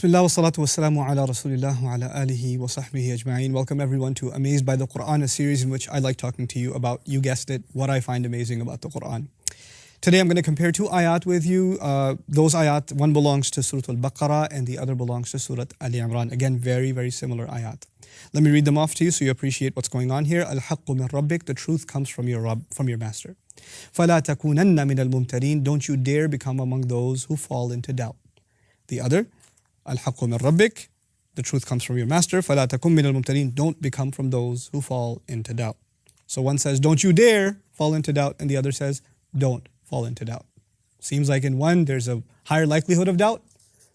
Bismillah wa salatu wa salamu ala Rasulillah wa ala alihi wa sahbihi ajma'in. Welcome everyone to Amazed by the Quran, a series in which I like talking to you about, you guessed it, what I find amazing about the Quran. Today I'm going to compare two ayat with you. Those ayat, one belongs to Surah Al-Baqarah and the other belongs to Surah Ali Imran. Again, very, very similar ayat. Let me read them off to you so you appreciate what's going on here. Al-haqqu min rabbik, the truth comes from your Rabb, from your master. فَلَا تَكُونَنَّ مِنَ الْمُمْتَرِينَ, don't you dare become among those who fall into doubt. The other, Al-haqqu min rabbik, the truth comes from your master. فَلَا تَكُن مِنَ الْمُمْتَرِينَ, don't become from those who fall into doubt. So one says, don't you dare fall into doubt, and the other says, don't fall into doubt. Seems like in one, there's a higher likelihood of doubt,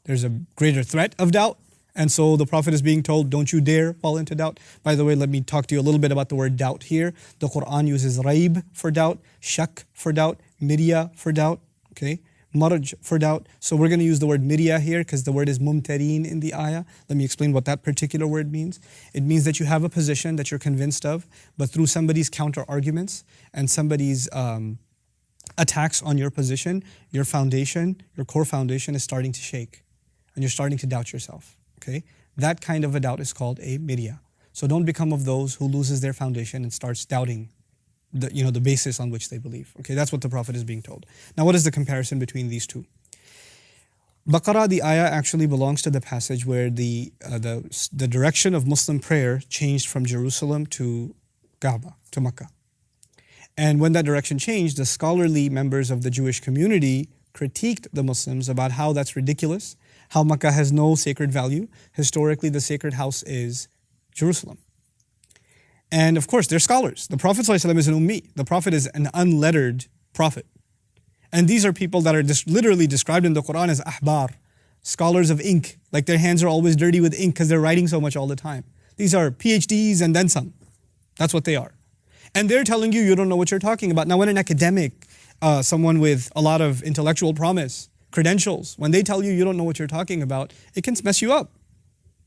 there's a greater threat of doubt, and so the Prophet is being told, don't you dare fall into doubt. By the way, let me talk to you a little bit about the word doubt here. The Quran uses raib for doubt, shak for doubt, mirya for doubt, okay? Marj for doubt. So we're going to use the word mirya here because the word is mumtareen in the ayah. Let me explain what that particular word means. It means that you have a position that you're convinced of, but through somebody's counter arguments and somebody's attacks on your position, your foundation, your core foundation is starting to shake and you're starting to doubt yourself. Okay? That kind of a doubt is called a mirya. So don't become of those who loses their foundation and starts doubting the basis on which they believe. Okay, that's what the Prophet is being told. Now what is the comparison between these two? Baqarah, the ayah actually belongs to the passage where the direction of Muslim prayer changed from Jerusalem to Kaaba, to Mecca. And when that direction changed, the scholarly members of the Jewish community critiqued the Muslims about how that's ridiculous, how Mecca has no sacred value. Historically, the sacred house is Jerusalem. And of course, they're scholars. The Prophet ﷺ is an ummi. The Prophet is an unlettered prophet. And these are people that are literally described in the Quran as ahbar, scholars of ink. Like their hands are always dirty with ink because they're writing so much all the time. These are PhDs and then some. That's what they are. And they're telling you, you don't know what you're talking about. Now when an academic, someone with a lot of intellectual promise, credentials, when they tell you you don't know what you're talking about, it can mess you up.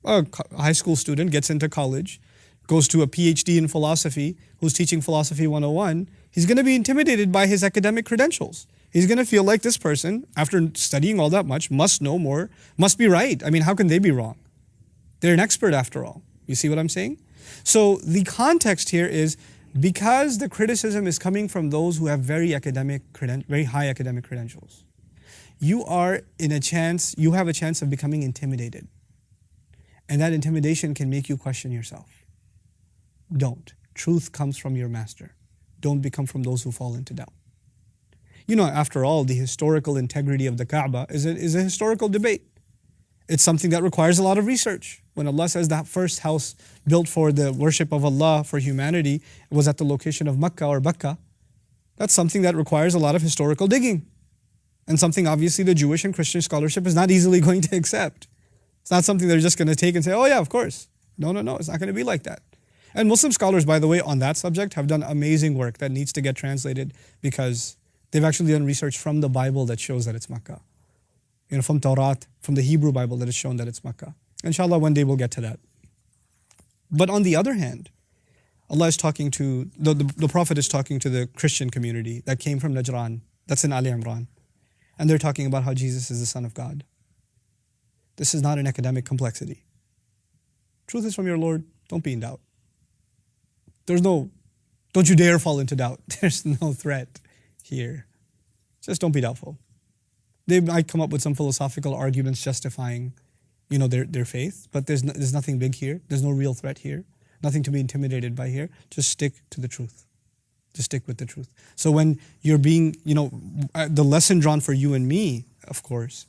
A high school student gets into college, goes to a PhD in philosophy, who's teaching philosophy 101, he's going to be intimidated by his academic credentials. He's going to feel like this person, after studying all that much, must know more, must be right. I mean, how can they be wrong? They're an expert after all. You see what I'm saying? So the context here is, because the criticism is coming from those who have very high academic credentials, you have a chance of becoming intimidated. And that intimidation can make you question yourself. Don't. Truth comes from your master. Don't become from those who fall into doubt. You know, after all, the historical integrity of the Kaaba is a historical debate. It's something that requires a lot of research. When Allah says that first house built for the worship of Allah, for humanity, was at the location of Mecca or Bakka, that's something that requires a lot of historical digging. And something obviously the Jewish and Christian scholarship is not easily going to accept. It's not something they're just going to take and say, oh yeah, of course. No, it's not going to be like that. And Muslim scholars, by the way, on that subject have done amazing work that needs to get translated because they've actually done research from the Bible that shows that it's Makkah. You know, from Tawrat, from the Hebrew Bible that has shown that it's Makkah. Inshallah, one day we'll get to that. But on the other hand, Allah is talking to, the Prophet is talking to the Christian community that came from Najran, that's in Ali Imran. And they're talking about how Jesus is the Son of God. This is not an academic complexity. Truth is from your Lord, don't be in doubt. Don't you dare fall into doubt. There's no threat here. Just don't be doubtful. They might come up with some philosophical arguments justifying, their faith, but there's nothing big here. There's no real threat here. Nothing to be intimidated by here. Just stick to the truth. Just stick with the truth. So when you're being, the lesson drawn for you and me, of course,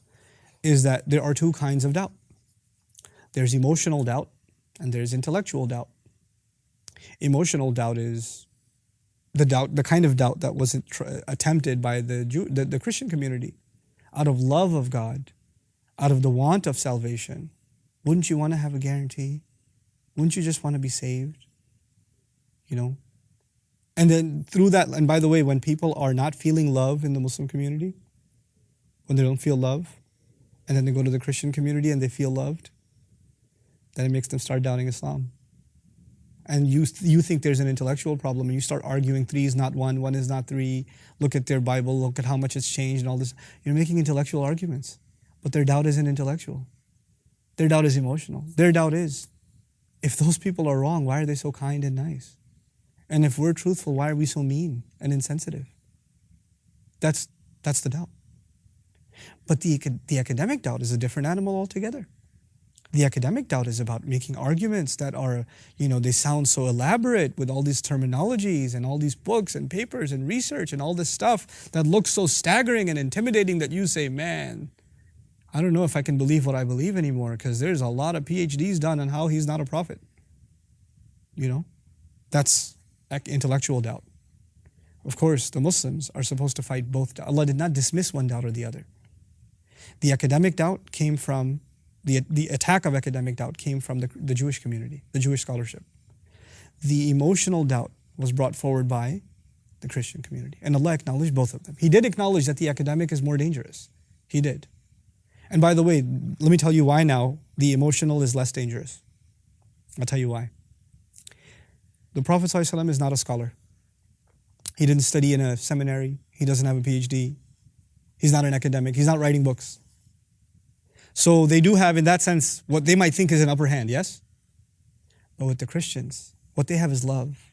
is that there are two kinds of doubt. There's emotional doubt and there's intellectual doubt. Emotional doubt is the kind of doubt that wasn't attempted by the Christian community. Out of love of God, out of the want of salvation, wouldn't you want to have a guarantee? Wouldn't you just want to be saved? And then through that, and by the way, when people are not feeling love in the Muslim community, when they don't feel love, and then they go to the Christian community and they feel loved, then it makes them start doubting Islam. And you think there's an intellectual problem and you start arguing 3 is not 1, 1 is not 3, look at their Bible, look at how much it's changed and all this. You're making intellectual arguments, but their doubt isn't intellectual. Their doubt is emotional. Their doubt is, if those people are wrong, why are they so kind and nice? And if we're truthful, why are we so mean and insensitive? That's the doubt. But the academic doubt is a different animal altogether. The academic doubt is about making arguments that are, they sound so elaborate with all these terminologies and all these books and papers and research and all this stuff that looks so staggering and intimidating that you say, man, I don't know if I can believe what I believe anymore, because there's a lot of PhDs done on how he's not a prophet. That's intellectual doubt. Of course, the Muslims are supposed to fight both. Allah did not dismiss one doubt or the other. The academic doubt came from, the attack of academic doubt came from the Jewish community, the Jewish scholarship. The emotional doubt was brought forward by the Christian community. And Allah acknowledged both of them. He did acknowledge that the academic is more dangerous. He did. And by the way, let me tell you why now the emotional is less dangerous. I'll tell you why. The Prophet ﷺ is not a scholar. He didn't study in a seminary. He doesn't have a PhD. He's not an academic. He's not writing books. So they do have, in that sense, what they might think is an upper hand, yes? But with the Christians, what they have is love.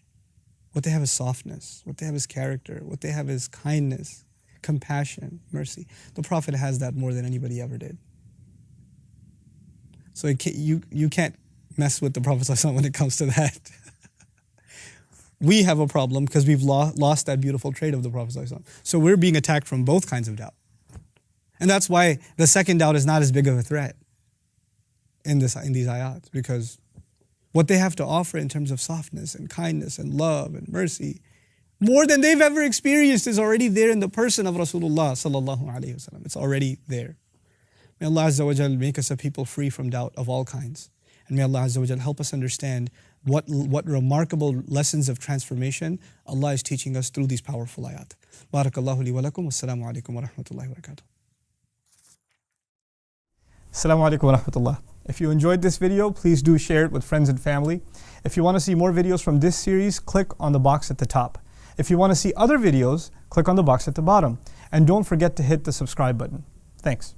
What they have is softness. What they have is character. What they have is kindness, compassion, mercy. The Prophet has that more than anybody ever did. So you can't mess with the Prophet ﷺ when it comes to that. We have a problem because we've lost that beautiful trait of the Prophet ﷺ. So we're being attacked from both kinds of doubt. And that's why the second doubt is not as big of a threat in these ayat, because what they have to offer in terms of softness and kindness and love and mercy, more than they've ever experienced, is already there in the person of Rasulullah sallallahu alaihi wasallam. It's already there. May Allah Azza wa Jal make us a people free from doubt of all kinds. And may Allah Azza wa Jal help us understand what remarkable lessons of transformation Allah is teaching us through these powerful ayat. Barakallahu li wa lakum. Wassalamu alaikum wa rahmatullahi wa barakatuh. Assalamu alaikum wa rahmatullah. If you enjoyed this video, please do share it with friends and family. If you want to see more videos from this series, click on the box at the top. If you want to see other videos, click on the box at the bottom. And don't forget to hit the subscribe button. Thanks.